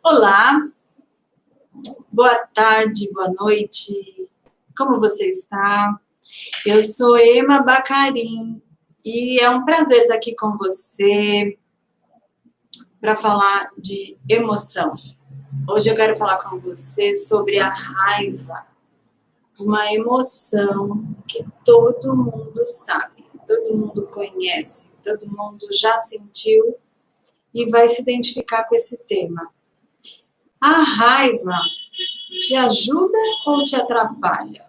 Olá, boa tarde, boa noite, como você está? Eu sou Ema Bacarim e é um prazer estar aqui com você para falar de emoção. Hoje eu quero falar com você sobre a raiva, uma emoção que todo mundo sabe, todo mundo conhece, todo mundo já sentiu e vai se identificar com esse tema. A raiva te ajuda ou te atrapalha?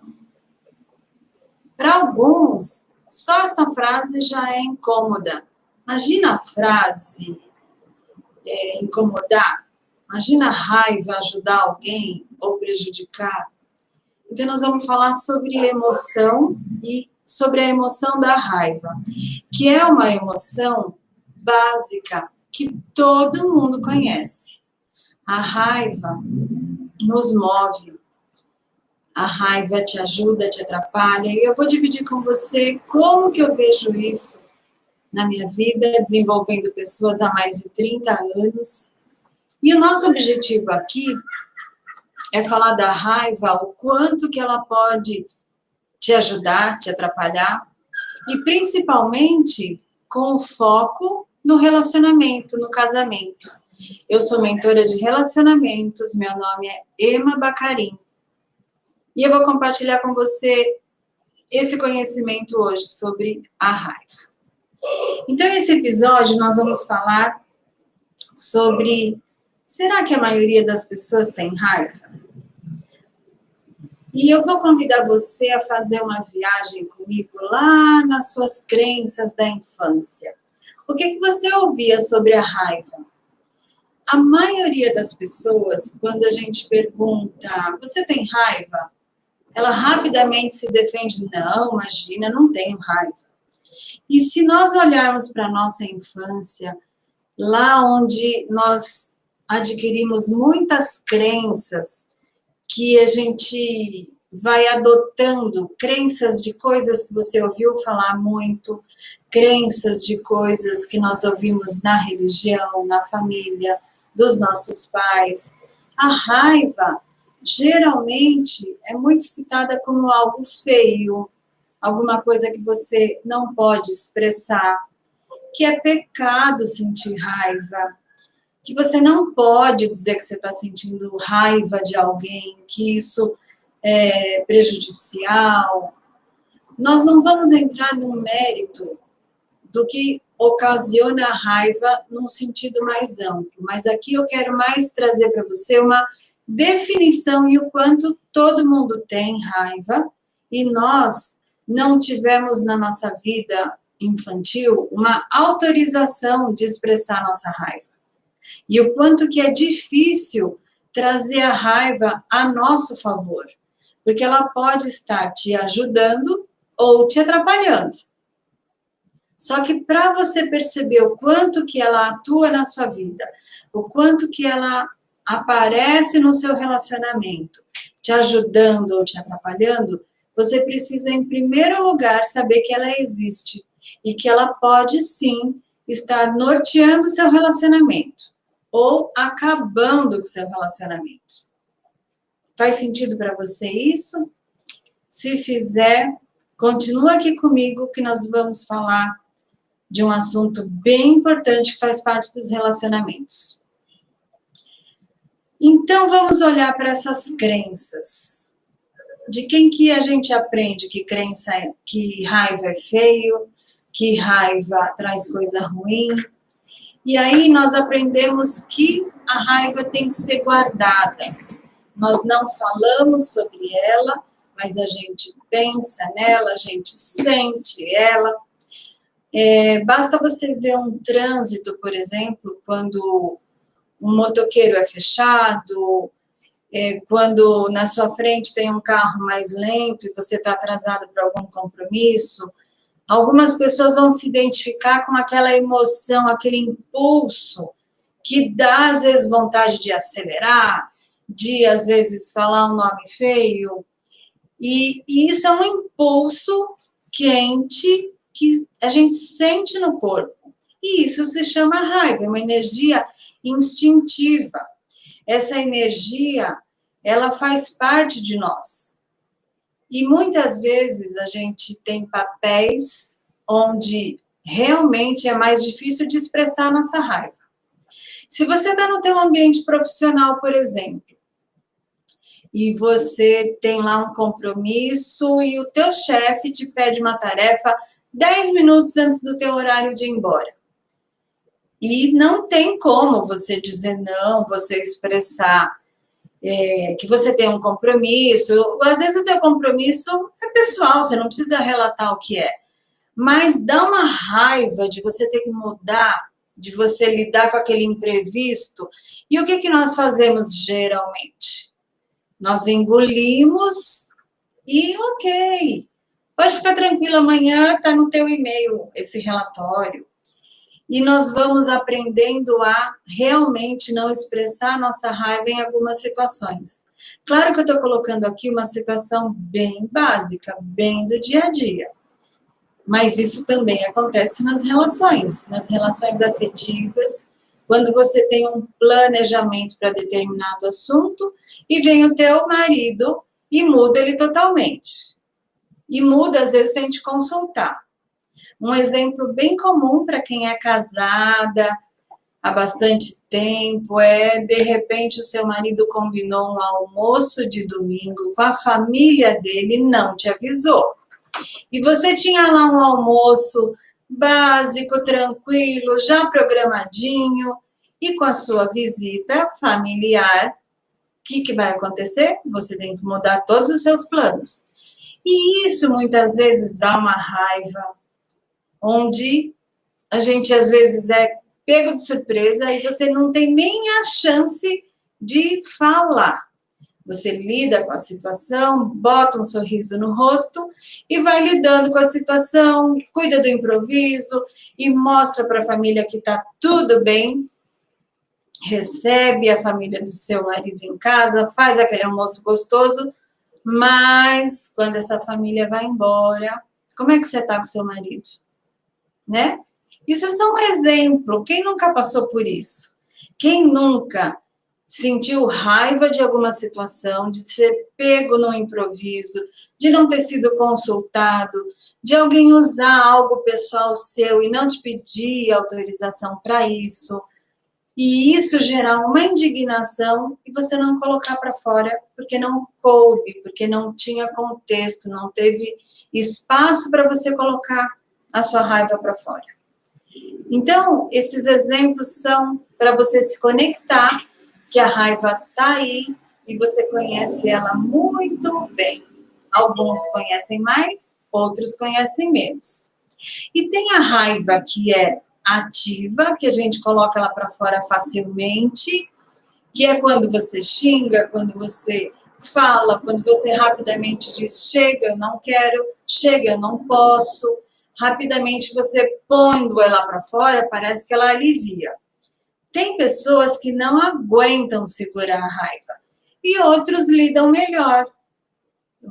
Para alguns, só essa frase já é incômoda. Imagina a frase incomodar. Imagina a raiva ajudar alguém ou prejudicar. Então, nós vamos falar sobre emoção e sobre a emoção da raiva, que é uma emoção básica que todo mundo conhece. A raiva nos move. A raiva te ajuda, te atrapalha. E eu vou dividir com você como que eu vejo isso na minha vida, desenvolvendo pessoas há mais de 30 anos. E o nosso objetivo aqui é falar da raiva, o quanto que ela pode te ajudar, te atrapalhar. E principalmente com o foco no relacionamento, no casamento. Eu sou mentora de relacionamentos, meu nome é Ema Bacarim. E eu vou compartilhar com você esse conhecimento hoje sobre a raiva. Então, nesse episódio, nós vamos falar sobre: será que a maioria das pessoas tem raiva? E eu vou convidar você a fazer uma viagem comigo lá nas suas crenças da infância. O que você ouvia sobre a raiva? A maioria das pessoas, quando a gente pergunta: você tem raiva? Ela rapidamente se defende: não, imagina, não tenho raiva. E se nós olharmos para a nossa infância, lá onde nós adquirimos muitas crenças, que a gente vai adotando, crenças de coisas que você ouviu falar muito, crenças de coisas que nós ouvimos na religião, na família, dos nossos pais. A raiva, geralmente, é muito citada como algo feio, alguma coisa que você não pode expressar, que é pecado sentir raiva, que você não pode dizer que você está sentindo raiva de alguém, que isso é prejudicial. Nós não vamos entrar no mérito do que ocasiona a raiva num sentido mais amplo, mas aqui eu quero mais trazer para você uma definição e o quanto todo mundo tem raiva e nós não tivemos na nossa vida infantil uma autorização de expressar nossa raiva. E o quanto que é difícil trazer a raiva a nosso favor, porque ela pode estar te ajudando ou te atrapalhando. Só que para você perceber o quanto que ela atua na sua vida, o quanto que ela aparece no seu relacionamento, te ajudando ou te atrapalhando, você precisa, em primeiro lugar, saber que ela existe e que ela pode, sim, estar norteando o seu relacionamento ou acabando com o seu relacionamento. Faz sentido para você isso? Se fizer, continua aqui comigo que nós vamos falar de um assunto bem importante que faz parte dos relacionamentos. Então, vamos olhar para essas crenças. De quem que a gente aprende que raiva é feio, que raiva traz coisa ruim. E aí nós aprendemos que a raiva tem que ser guardada. Nós não falamos sobre ela, mas a gente pensa nela, a gente sente ela. Basta você ver um trânsito, por exemplo, quando um motoqueiro é fechado, quando na sua frente tem um carro mais lento e você está atrasado para algum compromisso. Algumas pessoas vão se identificar com aquela emoção, aquele impulso que dá, às vezes, vontade de acelerar, de, às vezes, falar um nome feio. E isso é um impulso quente que a gente sente no corpo. E isso se chama raiva, é uma energia instintiva. essa energia, ela faz parte de nós. E muitas vezes a gente tem papéis onde realmente é mais difícil de expressar a nossa raiva. Se você está no teu ambiente profissional, por exemplo, e você tem lá um compromisso e o teu chefe te pede uma tarefa 10 minutos antes do teu horário de ir embora. E não tem como você dizer não, você expressar que você tem um compromisso. Às vezes o teu compromisso é pessoal, você não precisa relatar o que é. Mas dá uma raiva de você ter que mudar, de você lidar com aquele imprevisto. E o que nós fazemos geralmente? Nós engolimos e ok. Pode ficar tranquilo, amanhã está no teu e-mail esse relatório. E nós vamos aprendendo a realmente não expressar nossa raiva em algumas situações. Claro que eu estou colocando aqui uma situação bem básica, bem do dia a dia. Mas isso também acontece nas relações afetivas, quando você tem um planejamento para determinado assunto e vem o teu marido e muda ele totalmente. E muda, às vezes, sem te consultar. Um exemplo bem comum para quem é casada há bastante tempo é, de repente, o seu marido combinou um almoço de domingo com a família dele e não te avisou. E você tinha lá um almoço básico, tranquilo, já programadinho, e com a sua visita familiar, o que vai acontecer? Você tem que mudar todos os seus planos. E isso muitas vezes dá uma raiva, onde a gente às vezes é pego de surpresa e você não tem nem a chance de falar. Você lida com a situação, bota um sorriso no rosto e vai lidando com a situação, cuida do improviso e mostra para a família que está tudo bem, recebe a família do seu marido em casa, faz aquele almoço gostoso, mas quando essa família vai embora, como é que você está com seu marido? Né? Isso é só um exemplo. Quem nunca passou por isso? Quem nunca sentiu raiva de alguma situação, de ser pego no improviso, de não ter sido consultado, de alguém usar algo pessoal seu e não te pedir autorização para isso, e isso gerar uma indignação e você não colocar para fora porque não coube, porque não tinha contexto, não teve espaço para você colocar a sua raiva para fora. Então, esses exemplos são para você se conectar, que a raiva está aí e você conhece ela muito bem. Alguns conhecem mais, outros conhecem menos. E tem a raiva que é ativa, que a gente coloca ela para fora facilmente, que é quando você xinga, quando você fala, quando você rapidamente diz, chega, eu não quero, chega, eu não posso. Rapidamente você pondo ela para fora, parece que ela alivia. Tem pessoas que não aguentam segurar a raiva e outros lidam melhor.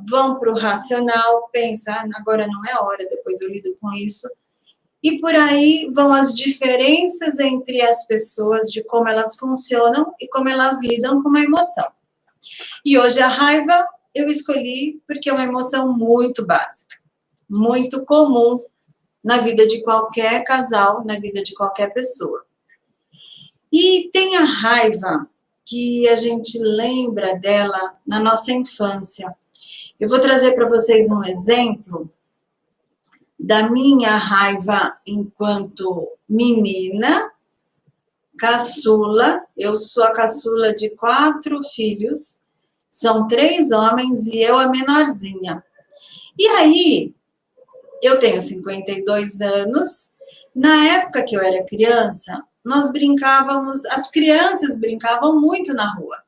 Vão para o racional, pensam, agora não é hora, depois eu lido com isso. E por aí vão as diferenças entre as pessoas de como elas funcionam e como elas lidam com uma emoção. E hoje a raiva eu escolhi porque é uma emoção muito básica, muito comum na vida de qualquer casal, na vida de qualquer pessoa. E tem a raiva que a gente lembra dela na nossa infância. Eu vou trazer para vocês um exemplo da minha raiva enquanto menina, caçula. Eu sou a caçula de 4 filhos, são 3 homens e eu a menorzinha. E aí, eu tenho 52 anos, na época que eu era criança, nós brincávamos, as crianças brincavam muito na rua.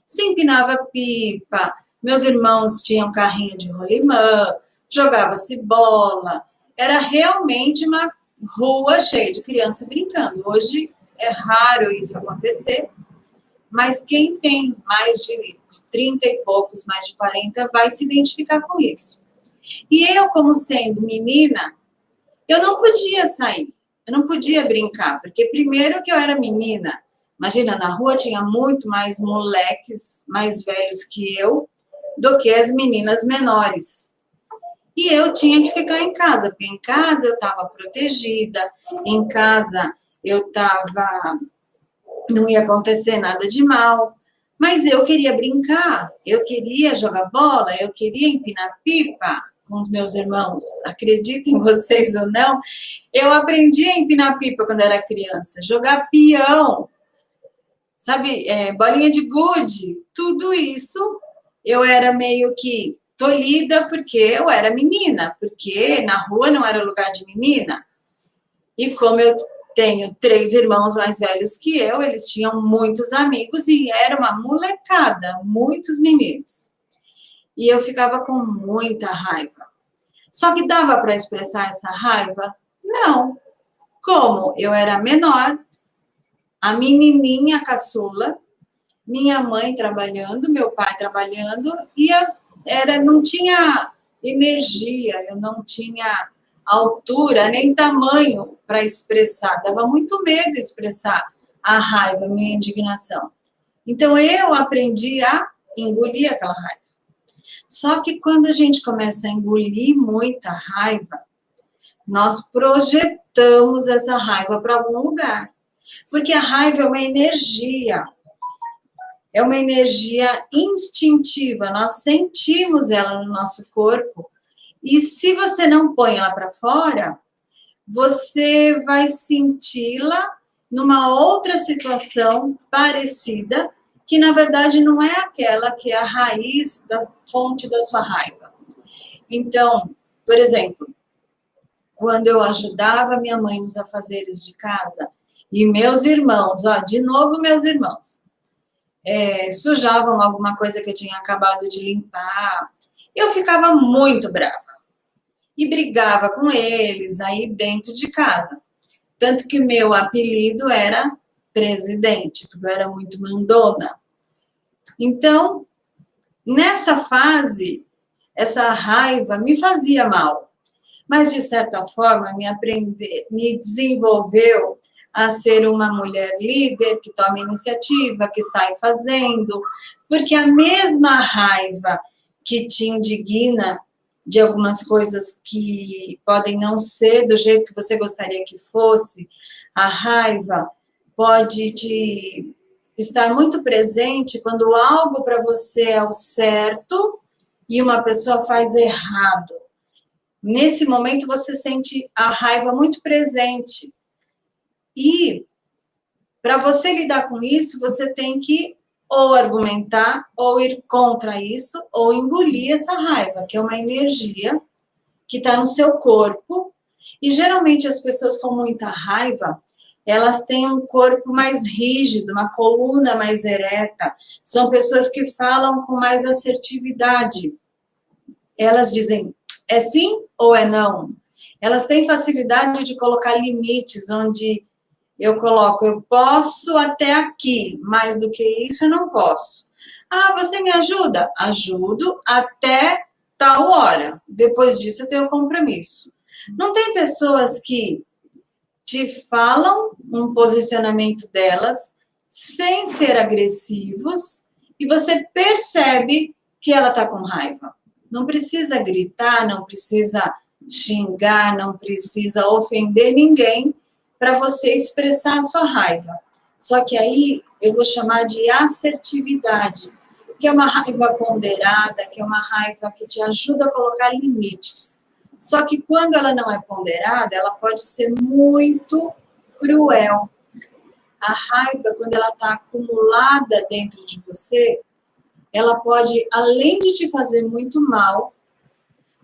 Se empinava pipa, meus irmãos tinham carrinho de rolimã, jogava-se bola. Era realmente uma rua cheia de criança brincando. Hoje é raro isso acontecer, mas quem tem mais de 30 e poucos, mais de 40, vai se identificar com isso. E eu, como sendo menina, eu não podia sair. Eu não podia brincar, porque primeiro que eu era menina, Imagina, na rua tinha muito mais moleques mais velhos que eu do que as meninas menores. E eu tinha que ficar em casa, porque em casa eu estava protegida, em casa eu estava, não ia acontecer nada de mal, mas eu queria brincar, eu queria jogar bola, eu queria empinar pipa com os meus irmãos. Acreditem vocês ou não, eu aprendi a empinar pipa quando era criança, jogar peão, sabe, bolinha de gude, tudo isso eu era meio que tolhida porque eu era menina, porque na rua não era lugar de menina. E como eu tenho 3 irmãos mais velhos que eu, eles tinham muitos amigos e era uma molecada, muitos meninos. E eu ficava com muita raiva. Só que dava para expressar essa raiva? Não. Como eu era menor, a menininha caçula, minha mãe trabalhando, meu pai trabalhando, e não tinha energia, eu não tinha altura nem tamanho para expressar, dava muito medo expressar a raiva, a minha indignação. Então eu aprendi a engolir aquela raiva. Só que quando a gente começa a engolir muita raiva, nós projetamos essa raiva para algum lugar. Porque a raiva é uma energia instintiva, nós sentimos ela no nosso corpo, e se você não põe ela para fora, você vai senti-la numa outra situação parecida, que na verdade não é aquela que é a raiz da fonte da sua raiva. Então, por exemplo, quando eu ajudava minha mãe nos afazeres de casa, e meus irmãos, de novo meus irmãos, sujavam alguma coisa que eu tinha acabado de limpar, eu ficava muito brava. E brigava com eles aí dentro de casa. Tanto que meu apelido era presidente, porque eu era muito mandona. Então, nessa fase, essa raiva me fazia mal. Mas, de certa forma, me desenvolveu a ser uma mulher líder, que toma iniciativa, que sai fazendo, porque a mesma raiva que te indigna de algumas coisas que podem não ser do jeito que você gostaria que fosse, a raiva pode estar muito presente quando algo para você é o certo e uma pessoa faz errado. Nesse momento você sente a raiva muito presente. E para você lidar com isso, você tem que ou argumentar, ou ir contra isso, ou engolir essa raiva, que é uma energia que está no seu corpo. E geralmente as pessoas com muita raiva, elas têm um corpo mais rígido, uma coluna mais ereta. São pessoas que falam com mais assertividade. Elas dizem, é sim ou é não? Elas têm facilidade de colocar limites, onde eu coloco, eu posso até aqui, mais do que isso eu não posso. Ah, você me ajuda? Ajudo até tal hora. Depois disso eu tenho compromisso. Não tem pessoas que te falam um posicionamento delas sem ser agressivos e você percebe que ela está com raiva. Não precisa gritar, não precisa xingar, não precisa ofender ninguém para você expressar a sua raiva. Só que aí eu vou chamar de assertividade, que é uma raiva ponderada, que é uma raiva que te ajuda a colocar limites. Só que quando ela não é ponderada, ela pode ser muito cruel. A raiva, quando ela está acumulada dentro de você, ela pode, além de te fazer muito mal,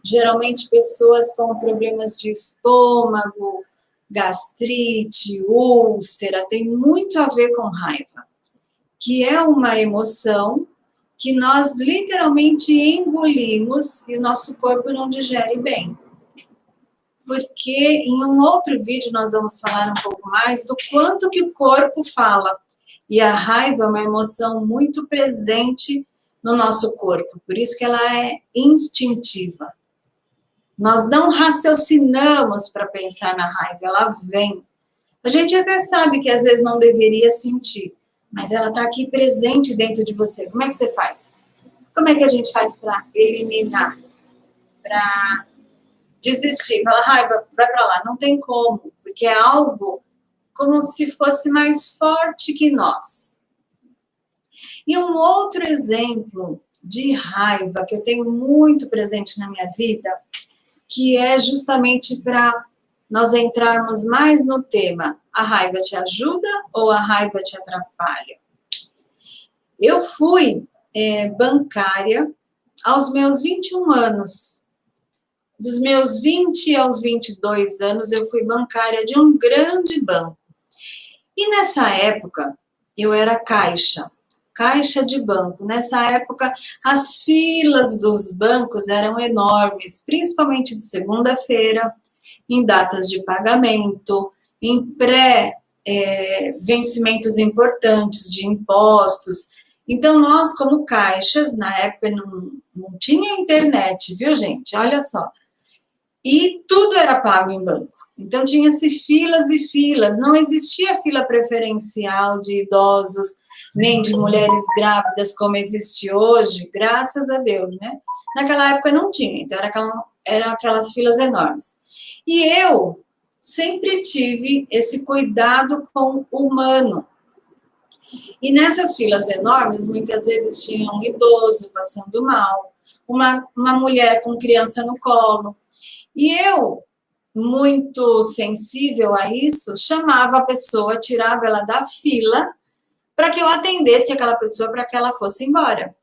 geralmente pessoas com problemas de estômago, gastrite, úlcera, tem muito a ver com raiva, que é uma emoção que nós literalmente engolimos e o nosso corpo não digere bem. Porque em um outro vídeo nós vamos falar um pouco mais do quanto que o corpo fala. E a raiva é uma emoção muito presente no nosso corpo, por isso que ela é instintiva. Nós não raciocinamos para pensar na raiva, ela vem. A gente até sabe que às vezes não deveria sentir, mas ela está aqui presente dentro de você. Como é que você faz? Como é que a gente faz para eliminar, para desistir? Fala, raiva, vai para lá. Não tem como, porque é algo como se fosse mais forte que nós. E um outro exemplo de raiva que eu tenho muito presente na minha vida, que é justamente para nós entrarmos mais no tema, a raiva te ajuda ou a raiva te atrapalha? Eu fui bancária aos meus 21 anos. Dos meus 20 aos 22 anos, eu fui bancária de um grande banco. E nessa época, eu era caixa de banco. Nessa época, as filas dos bancos eram enormes, principalmente de segunda-feira, em datas de pagamento, em vencimentos importantes de impostos. Então, nós, como caixas, na época não tinha internet, viu, gente? Olha só. E tudo era pago em banco. Então, tinha-se filas e filas. Não existia fila preferencial de idosos, nem de mulheres grávidas, como existe hoje, graças a Deus, né? Naquela época não tinha, então eram aquelas filas enormes. E eu sempre tive esse cuidado com o humano. E nessas filas enormes, muitas vezes tinha um idoso passando mal, uma mulher com criança no colo. E eu, muito sensível a isso, chamava a pessoa, tirava ela da fila, para que eu atendesse aquela pessoa, para que ela fosse embora.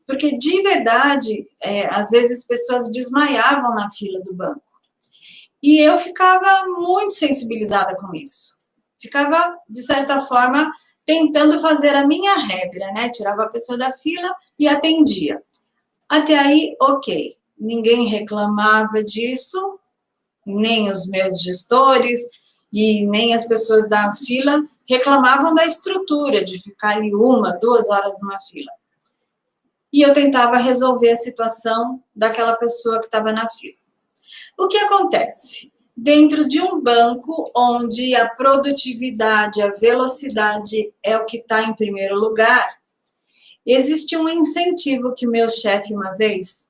Porque, de verdade, às vezes pessoas desmaiavam na fila do banco. E eu ficava muito sensibilizada com isso. Ficava, de certa forma, tentando fazer a minha regra, né? Tirava a pessoa da fila e atendia. Até aí, ok. Ninguém reclamava disso, nem os meus gestores e nem as pessoas da fila reclamavam da estrutura de ficar ali 1, 2 horas numa fila. E eu tentava resolver a situação daquela pessoa que estava na fila. O que acontece? Dentro de um banco onde a produtividade, a velocidade é o que está em primeiro lugar, existe um incentivo que meu chefe uma vez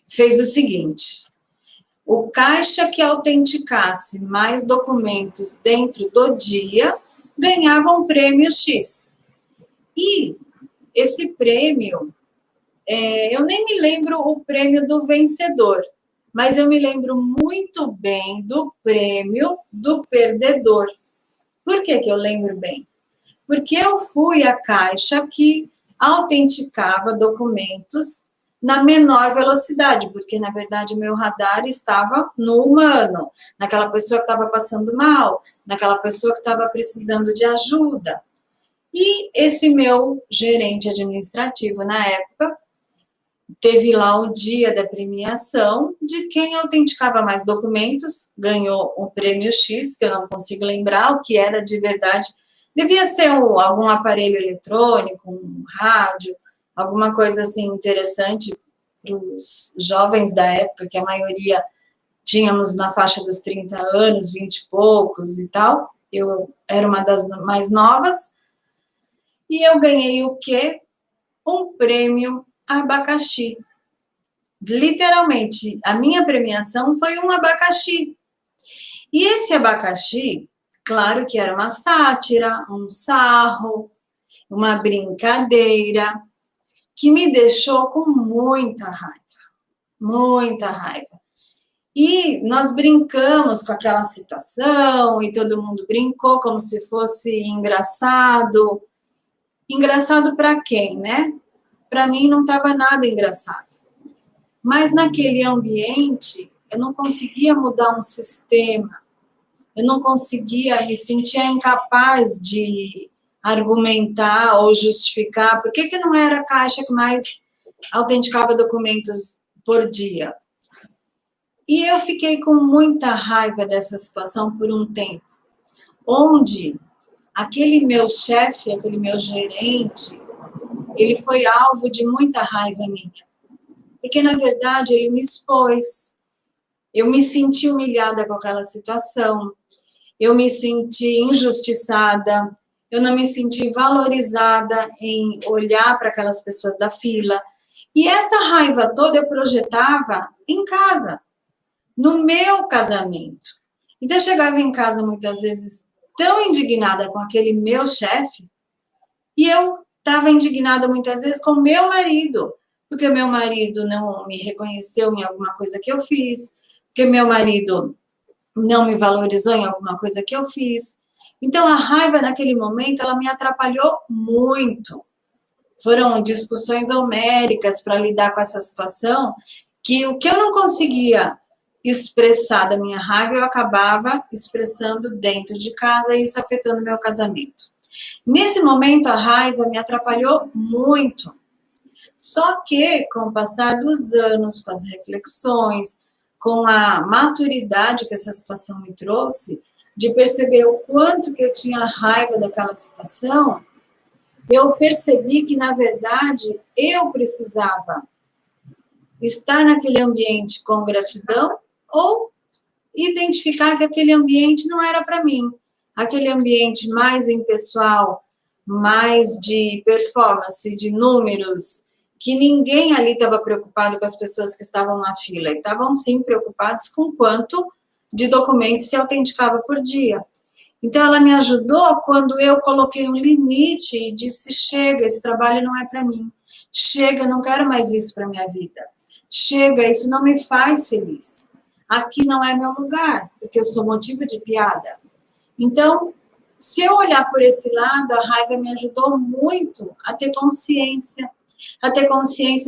fez o seguinte: o caixa que autenticasse mais documentos dentro do dia ganhava um prêmio X. E esse prêmio, eu nem me lembro o prêmio do vencedor, mas eu me lembro muito bem do prêmio do perdedor. Por que eu lembro bem? Porque eu fui a caixa que autenticava documentos na menor velocidade, porque, na verdade, o meu radar estava no humano, naquela pessoa que estava passando mal, naquela pessoa que estava precisando de ajuda. E esse meu gerente administrativo, na época, teve lá o dia da premiação de quem autenticava mais documentos, ganhou um prêmio X, que eu não consigo lembrar o que era de verdade. Devia ser algum aparelho eletrônico, um rádio, alguma coisa assim interessante para os jovens da época, que a maioria tínhamos na faixa dos 30 anos, 20 e poucos e tal. Eu era uma das mais novas. E eu ganhei o quê? Um prêmio abacaxi. Literalmente, a minha premiação foi um abacaxi. E esse abacaxi, claro que era uma sátira, um sarro, uma brincadeira, que me deixou com muita raiva, muita raiva. E nós brincamos com aquela situação, e todo mundo brincou como se fosse engraçado. Engraçado para quem, né? Para mim não estava nada engraçado. Mas naquele ambiente, eu não conseguia mudar um sistema, eu não conseguia, me sentia incapaz de argumentar ou justificar por que não era a caixa que mais autenticava documentos por dia. E eu fiquei com muita raiva dessa situação por um tempo, onde aquele meu chefe, aquele meu gerente, ele foi alvo de muita raiva minha. Porque, na verdade, ele me expôs. Eu me senti humilhada com aquela situação. eu me senti injustiçada, eu não me senti valorizada em olhar para aquelas pessoas da fila. E essa raiva toda eu projetava em casa, no meu casamento. Então, eu chegava em casa muitas vezes tão indignada com aquele meu chefe, e eu estava indignada muitas vezes com meu marido, porque meu marido não me reconheceu em alguma coisa que eu fiz, porque meu marido não me valorizou em alguma coisa que eu fiz. Então, a raiva naquele momento, ela me atrapalhou muito. Foram discussões homéricas para lidar com essa situação, que o que eu não conseguia expressar da minha raiva, eu acabava expressando dentro de casa, e isso afetando meu casamento. Nesse momento, a raiva me atrapalhou muito. Só que, com o passar dos anos, com as reflexões, com a maturidade que essa situação me trouxe, de perceber o quanto que eu tinha raiva daquela situação, eu percebi que, na verdade, eu precisava estar naquele ambiente com gratidão ou identificar que aquele ambiente não era para mim. Aquele ambiente mais impessoal, mais de performance, de números, que ninguém ali estava preocupado com as pessoas que estavam na fila, e estavam sim preocupados com quanto de documentos se autenticava por dia. Então, ela me ajudou quando eu coloquei um limite e disse, chega, esse trabalho não é para mim. Chega, eu não quero mais isso para minha vida. Chega, isso não me faz feliz. Aqui não é meu lugar, porque eu sou motivo de piada. Então, se eu olhar por esse lado, a raiva me ajudou muito a ter consciência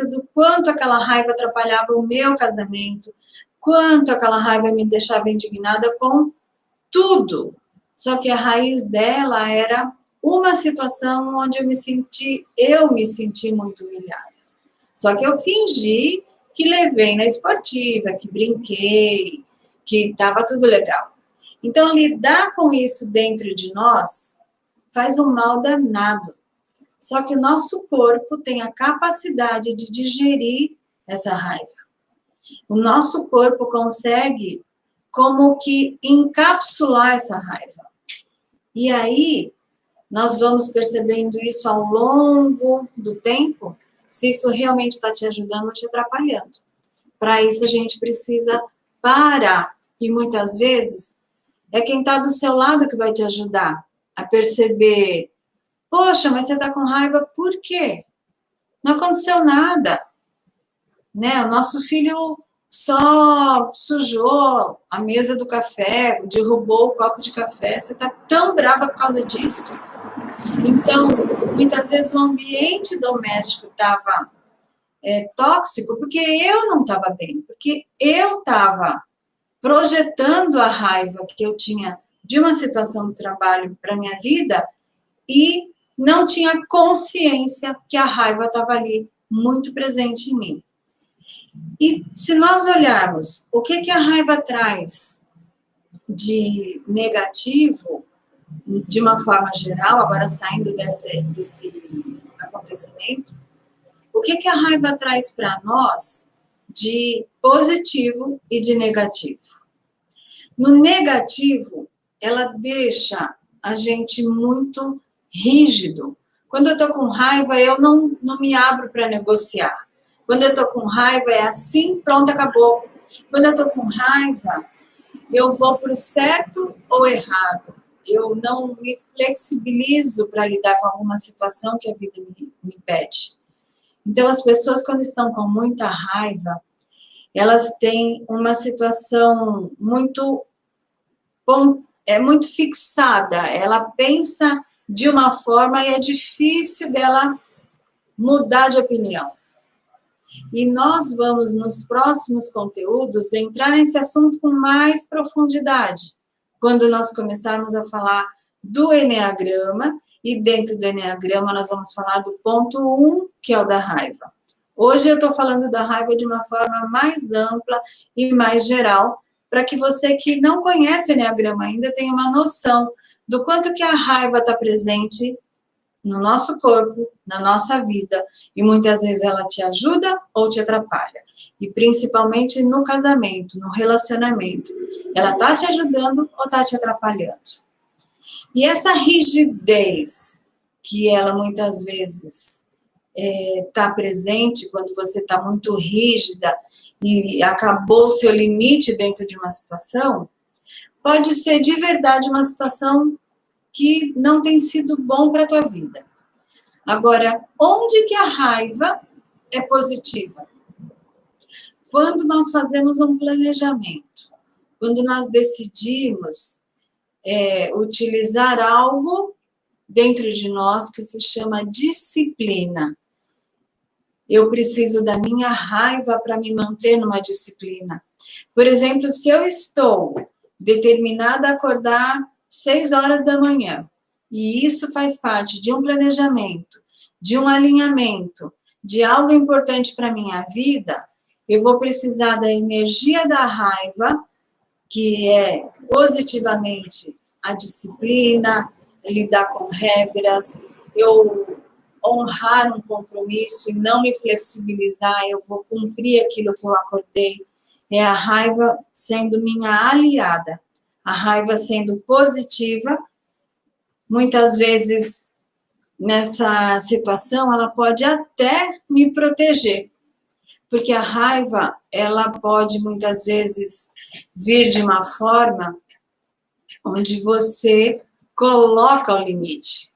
do quanto aquela raiva atrapalhava o meu casamento, quanto aquela raiva me deixava indignada com tudo. Só que a raiz dela era uma situação onde eu me senti muito humilhada. Só que eu fingi que levei na esportiva, que brinquei, que estava tudo legal. Então, lidar com isso dentro de nós faz um mal danado. Só que o nosso corpo tem a capacidade de digerir essa raiva. O nosso corpo consegue como que encapsular essa raiva. E aí, nós vamos percebendo isso ao longo do tempo, se isso realmente está te ajudando ou te atrapalhando. Para isso, a gente precisa parar. E muitas vezes, é quem está do seu lado que vai te ajudar a perceber, poxa, mas você está com raiva por quê? Não aconteceu nada. Né? O nosso filho só sujou a mesa do café, derrubou o copo de café, você está tão brava por causa disso. Então, muitas vezes o ambiente doméstico estava tóxico porque eu não estava bem, porque eu estava projetando a raiva que eu tinha de uma situação do trabalho para a minha vida e não tinha consciência que a raiva estava ali muito presente em mim. E se nós olharmos o que a raiva traz de negativo, de uma forma geral, agora saindo desse acontecimento, o que a raiva traz para nós de positivo e de negativo? No negativo, ela deixa a gente muito rígido. Quando eu estou com raiva, eu não me abro para negociar. Quando eu estou com raiva, é assim, pronto, acabou. Quando eu estou com raiva, eu vou para o certo ou errado. Eu não me flexibilizo para lidar com alguma situação que a vida me pede. Então, as pessoas, quando estão com muita raiva, elas têm uma situação muito fixada. Ela pensa de uma forma e é difícil dela mudar de opinião. E nós vamos, nos próximos conteúdos, entrar nesse assunto com mais profundidade, quando nós começarmos a falar do Eneagrama, e dentro do Eneagrama nós vamos falar do ponto 1, que é o da raiva. Hoje eu estou falando da raiva de uma forma mais ampla e mais geral, para que você que não conhece o Eneagrama ainda tenha uma noção do quanto que a raiva está presente no nosso corpo, na nossa vida, e muitas vezes ela te ajuda ou te atrapalha. E principalmente no casamento, no relacionamento. Ela está te ajudando ou está te atrapalhando? E essa rigidez, que ela muitas vezes está presente quando você está muito rígida e acabou o seu limite dentro de uma situação, pode ser de verdade uma situação que não tem sido bom para a tua vida. Agora, onde que a raiva é positiva? Quando nós fazemos um planejamento, quando nós decidimos utilizar algo dentro de nós que se chama disciplina. Eu preciso da minha raiva para me manter numa disciplina. Por exemplo, se eu estou determinada a acordar 6 horas da manhã, e isso faz parte de um planejamento, de um alinhamento, de algo importante para a minha vida, eu vou precisar da energia da raiva, que é positivamente a disciplina, lidar com regras, eu honrar um compromisso e não me flexibilizar, eu vou cumprir aquilo que eu acordei. É a raiva sendo minha aliada, a raiva sendo positiva. Muitas vezes, nessa situação, ela pode até me proteger, porque a raiva, ela pode muitas vezes vir de uma forma onde você coloca o limite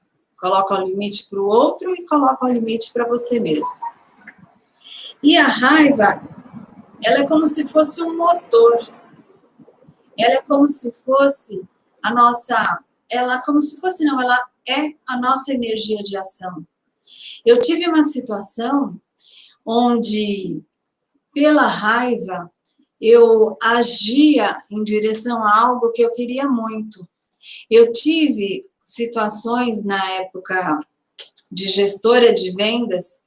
para o outro e coloca o limite para você mesmo. E a raiva, ela é como se fosse um motor, ela é como se fosse a nossa, ela é a nossa energia de ação. Eu tive uma situação onde, pela raiva, eu agia em direção a algo que eu queria muito. Eu tive situações na época de gestora de vendas,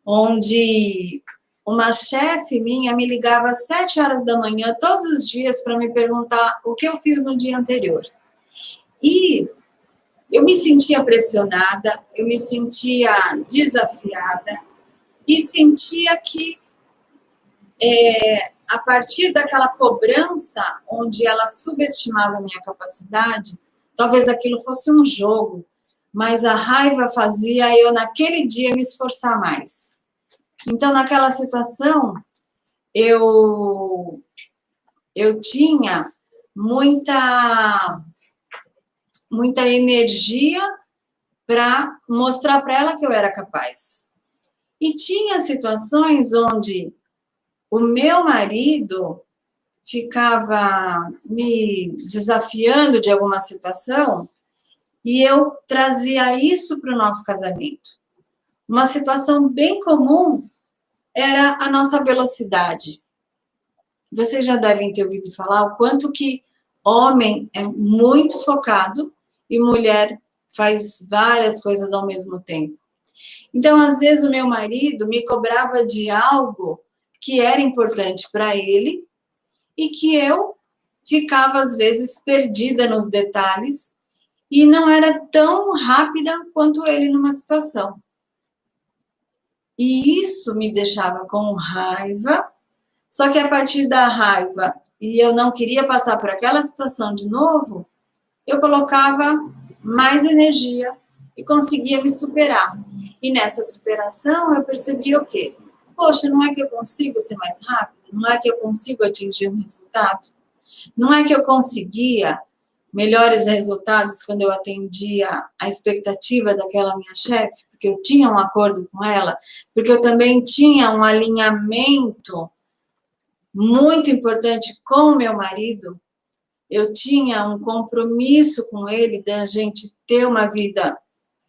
onde uma chefe minha me ligava às 7 horas da manhã, todos os dias, para me perguntar o que eu fiz no dia anterior. E eu me sentia pressionada, eu me sentia desafiada, e sentia que a partir daquela cobrança, onde ela subestimava a minha capacidade, talvez aquilo fosse um jogo, mas a raiva fazia eu, naquele dia, me esforçar mais. Então, naquela situação, eu tinha muita energia para mostrar para ela que eu era capaz. E tinha situações onde o meu marido ficava me desafiando de alguma situação e eu trazia isso para o nosso casamento. Uma situação bem comum era a nossa velocidade. Vocês já devem ter ouvido falar o quanto que homem é muito focado e mulher faz várias coisas ao mesmo tempo. Então, às vezes, o meu marido me cobrava de algo que era importante para ele e que eu ficava, às vezes, perdida nos detalhes e não era tão rápida quanto ele numa situação. E isso me deixava com raiva, só que a partir da raiva, e eu não queria passar por aquela situação de novo, eu colocava mais energia e conseguia me superar. E nessa superação eu percebi o quê? Poxa, não é que eu consigo ser mais rápida? Não é que eu consigo atingir um resultado? Não é que eu conseguia melhores resultados quando eu atendia a expectativa daquela minha chefe? Porque eu tinha um acordo com ela? Porque eu também tinha um alinhamento muito importante com o meu marido? Eu tinha um compromisso com ele da gente ter uma vida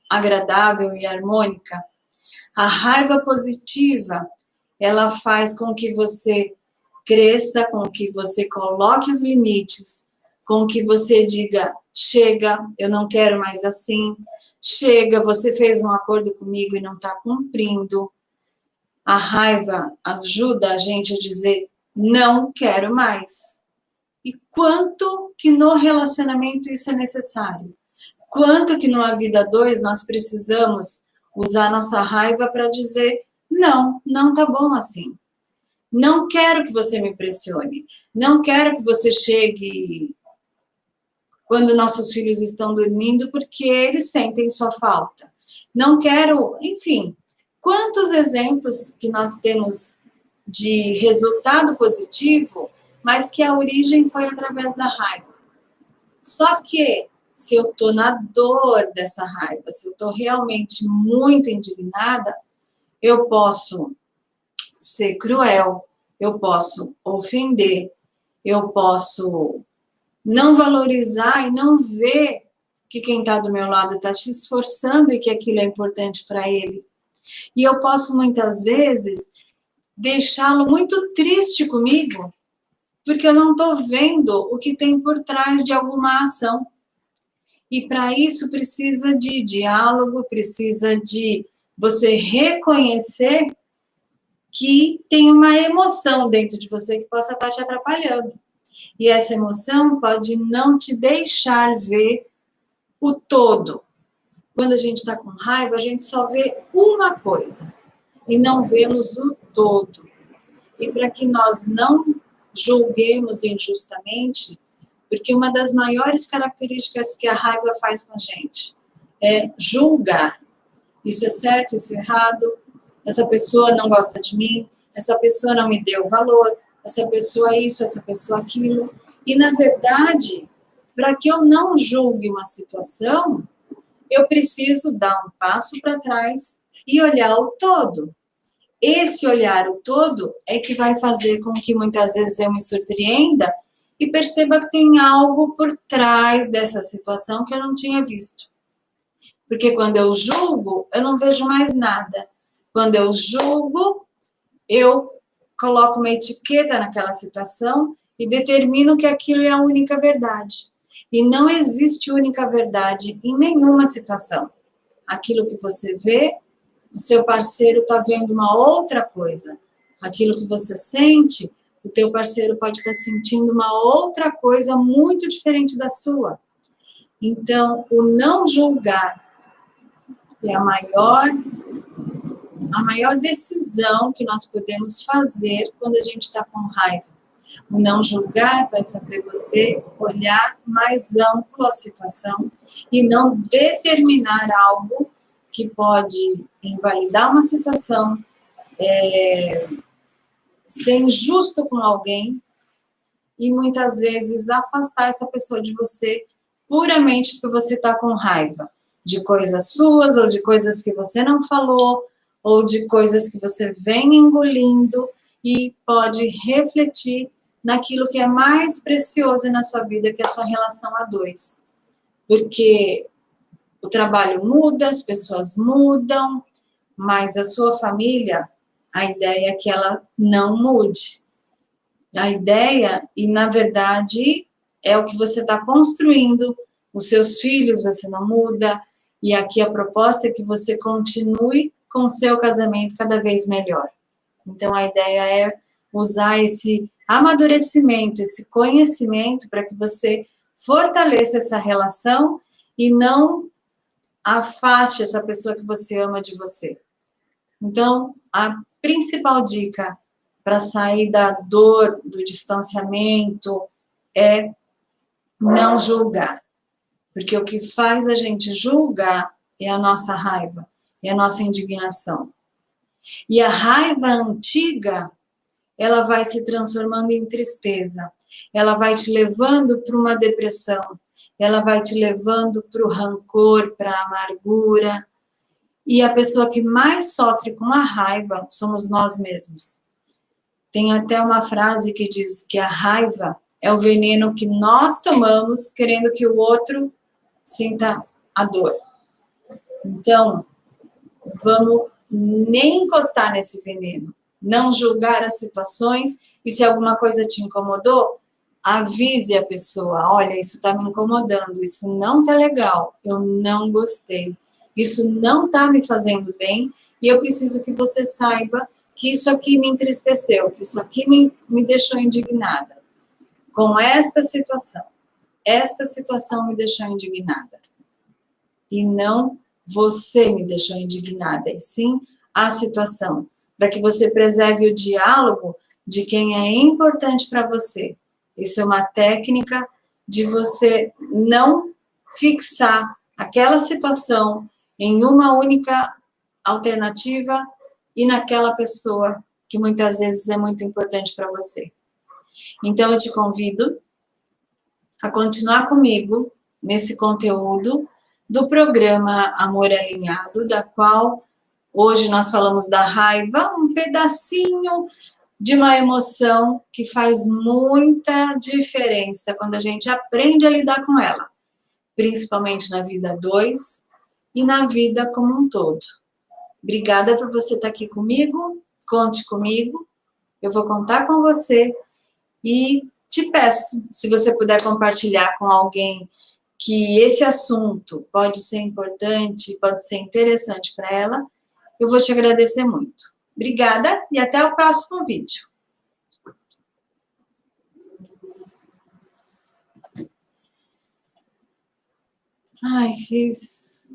agradável e harmônica? A raiva positiva, ela faz com que você cresça, com que você coloque os limites, com que você diga, chega, eu não quero mais assim, chega, você fez um acordo comigo e não está cumprindo. A raiva ajuda a gente a dizer, não quero mais. E quanto que no relacionamento isso é necessário? quanto que numa vida dois nós precisamos usar nossa raiva para dizer, não, não tá bom assim. Não quero que você me pressione. Não quero que você chegue quando nossos filhos estão dormindo, porque eles sentem sua falta. Não quero, enfim, quantos exemplos que nós temos de resultado positivo, mas que a origem foi através da raiva. Só que, se eu estou na dor dessa raiva, se eu estou realmente muito indignada, eu posso ser cruel, eu posso ofender, eu posso não valorizar e não ver que quem está do meu lado está se esforçando e que aquilo é importante para ele. E eu posso, muitas vezes, deixá-lo muito triste comigo, porque eu não estou vendo o que tem por trás de alguma ação. E para isso precisa de diálogo, precisa de você reconhecer que tem uma emoção dentro de você que possa estar te atrapalhando. E essa emoção pode não te deixar ver o todo. Quando a gente está com raiva, a gente só vê uma coisa e não vemos o todo. E para que nós não julguemos injustamente, porque uma das maiores características que a raiva faz com a gente é julgar. Isso é certo, isso é errado, essa pessoa não gosta de mim, essa pessoa não me deu valor, essa pessoa isso, essa pessoa aquilo. E, na verdade, para que eu não julgue uma situação, eu preciso dar um passo para trás e olhar o todo. Esse olhar o todo é que vai fazer com que muitas vezes eu me surpreenda e perceba que tem algo por trás dessa situação que eu não tinha visto. Porque quando eu julgo, eu não vejo mais nada. Quando eu julgo, eu coloco uma etiqueta naquela situação e determino que aquilo é a única verdade. E não existe única verdade em nenhuma situação. Aquilo que você vê, o seu parceiro está vendo uma outra coisa. Aquilo que você sente, o teu parceiro pode estar sentindo uma outra coisa muito diferente da sua. Então, o não julgar é a maior decisão que nós podemos fazer quando a gente está com raiva. O não julgar vai fazer você olhar mais amplo a situação e não determinar algo que pode invalidar uma situação, ser injusto com alguém e muitas vezes afastar essa pessoa de você puramente porque você está com raiva de coisas suas ou de coisas que você não falou ou de coisas que você vem engolindo e pode refletir naquilo que é mais precioso na sua vida, que é a sua relação a dois. Porque o trabalho muda, as pessoas mudam, mas a sua família, a ideia é que ela não mude. A ideia, e na verdade, é o que você está construindo, os seus filhos você não muda, e aqui a proposta é que você continue com o seu casamento cada vez melhor. Então, a ideia é usar esse amadurecimento, esse conhecimento para que você fortaleça essa relação e não afaste essa pessoa que você ama de você. Então, a principal dica para sair da dor, do distanciamento, é não julgar. Porque o que faz a gente julgar é a nossa raiva, é a nossa indignação. E a raiva antiga, ela vai se transformando em tristeza. Ela vai te levando para uma depressão. Ela vai te levando para o rancor, para a amargura. E a pessoa que mais sofre com a raiva somos nós mesmos. Tem até uma frase que diz que a raiva é o veneno que nós tomamos querendo que o outro sinta a dor. Então, vamos nem encostar nesse veneno, não julgar as situações e se alguma coisa te incomodou, avise a pessoa, olha, isso está me incomodando, isso não está legal, eu não gostei, isso não está me fazendo bem e eu preciso que você saiba que isso aqui me entristeceu, que isso aqui me deixou indignada. Com esta situação me deixou indignada. e não você me deixou indignada, e sim a situação, para que você preserve o diálogo de quem é importante para você. Isso é uma técnica de você não fixar aquela situação em uma única alternativa e naquela pessoa que muitas vezes é muito importante para você. Então, eu te convido a continuar comigo nesse conteúdo do programa Amor Alinhado, da qual hoje nós falamos da raiva, um pedacinho de uma emoção que faz muita diferença quando a gente aprende a lidar com ela, principalmente na vida 2 e na vida como um todo. Obrigada por você estar aqui comigo, conte comigo, eu vou contar com você e te peço, se você puder compartilhar com alguém que esse assunto pode ser importante, pode ser interessante para ela, eu vou te agradecer muito. Obrigada e até o próximo vídeo. Ai, fiz...